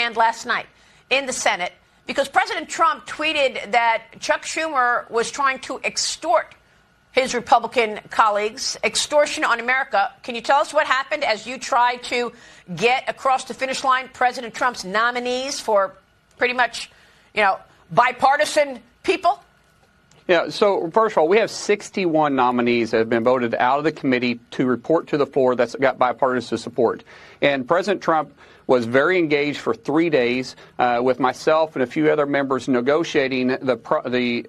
stand last night in the Senate because President Trump tweeted that Chuck Schumer was trying to extort his Republican colleagues, extortion on America. Can you tell us what happened as you tried to get across the finish line President Trump's nominees for pretty much, bipartisan people? Yeah, so first of all, we have 61 nominees that have been voted out of the committee to report to the floor that's got bipartisan support. And President Trump was very engaged for 3 days with myself and a few other members negotiating really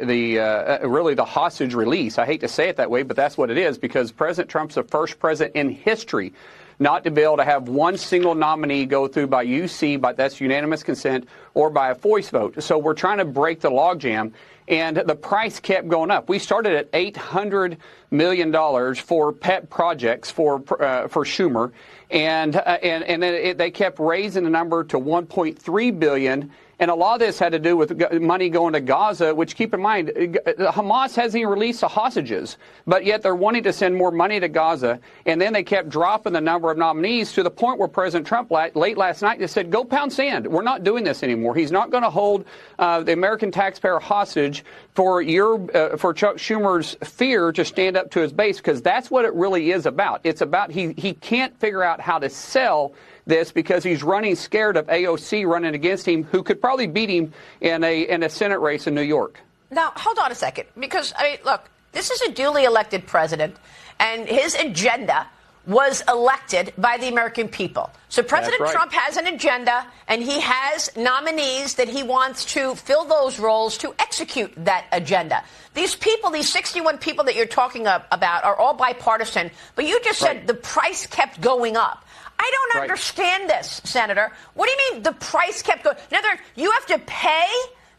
the hostage release. I hate to say it that way, but that's what it is, because President Trump's the first president in history not to be able to have one single nominee go through by UC, but that's unanimous consent, or by a voice vote. So we're trying to break the logjam. And the price kept going up. We started at $800 million for pet projects for Schumer, and then they kept raising the number to $1.3 billion. And a lot of this had to do with money going to Gaza, which, keep in mind, Hamas hasn't even released the hostages, but yet they're wanting to send more money to Gaza. And then they kept dropping the number of nominees to the point where President Trump late last night just said, go pound sand. We're not doing this anymore. He's not going to hold the American taxpayer hostage for Chuck Schumer's fear to stand up to his base, because that's what it really is about. It's about he can't figure out how to sell this because he's running scared of AOC running against him, who could probably beat him in a Senate race in New York. Now, hold on a second, because, look, this is a duly elected president, and his agenda was elected by the American people. So President Trump has an agenda, and he has nominees that he wants to fill those roles to execute that agenda. These people, these 61 people that you're talking about, are all bipartisan, but you just said the price kept going up. I don't understand this, Senator. What do you mean the price kept going? In other words, you have to pay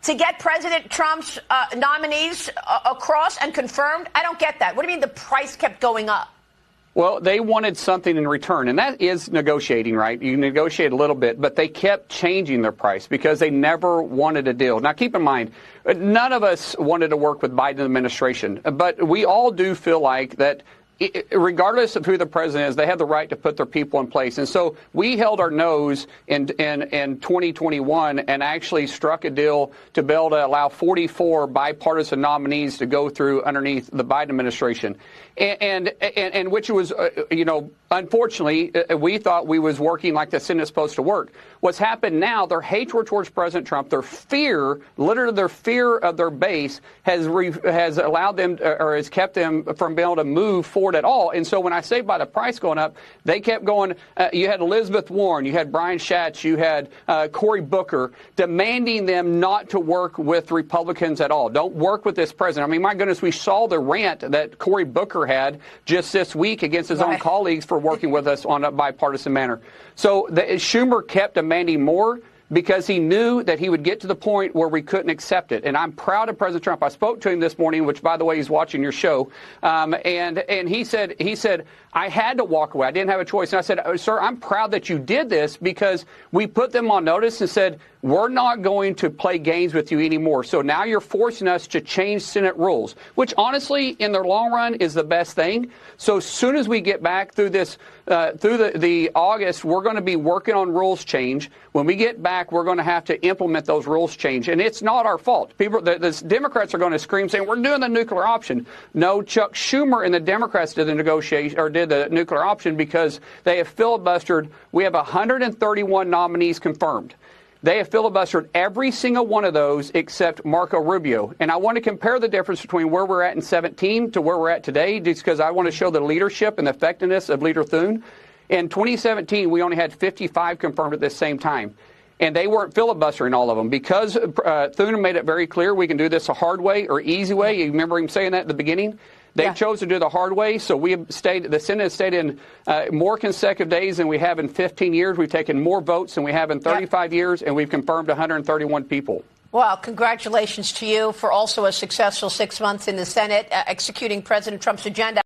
to get President Trump's nominees across and confirmed? I don't get that. What do you mean the price kept going up? Well, they wanted something in return, and that is negotiating, right? You negotiate a little bit, but they kept changing their price because they never wanted a deal. Now, keep in mind, none of us wanted to work with Biden administration, but we all do feel like that regardless of who the president is, they have the right to put their people in place. And so we held our nose in 2021 and actually struck a deal to be able to allow 44 bipartisan nominees to go through underneath the Biden administration. And which was, unfortunately, we thought we was working like the Senate's supposed to work. What's happened now, their hatred towards President Trump, their fear, literally their fear of their base has allowed them or has kept them from being able to move forward at all. And so when I say by the price going up, they kept going. You had Elizabeth Warren, you had Brian Schatz, you had Cory Booker demanding them not to work with Republicans at all. Don't work with this president. I mean, my goodness, we saw the rant that Cory Booker had just this week against his own colleagues for working with us on a bipartisan manner. So Schumer kept demanding more because he knew that he would get to the point where we couldn't accept it. And I'm proud of President Trump. I spoke to him this morning, which, by the way, he's watching your show. And he said, I had to walk away. I didn't have a choice. And I said, sir, I'm proud that you did this because we put them on notice and said, we're not going to play games with you anymore. So now you're forcing us to change Senate rules, which honestly, in the long run, is the best thing. So as soon as we get back through this, through the August, we're going to be working on rules change. When we get back, we're going to have to implement those rules change. And it's not our fault. The Democrats are going to scream saying, we're doing the nuclear option. No, Chuck Schumer and the Democrats did the negotiation or did the nuclear option because they have filibustered. We have 131 nominees confirmed. They have filibustered every single one of those except Marco Rubio. And I want to compare the difference between where we're at in 2017 to where we're at today, just because I want to show the leadership and the effectiveness of Leader Thune. In 2017, we only had 55 confirmed at the same time. And they weren't filibustering all of them because Thune made it very clear we can do this a hard way or easy way. You remember him saying that at the beginning? They chose to do the hard way, so the Senate has stayed in more consecutive days than we have in 15 years. We've taken more votes than we have in 35 years, and we've confirmed 131 people. Well, congratulations to you for also a successful 6 months in the Senate executing President Trump's agenda.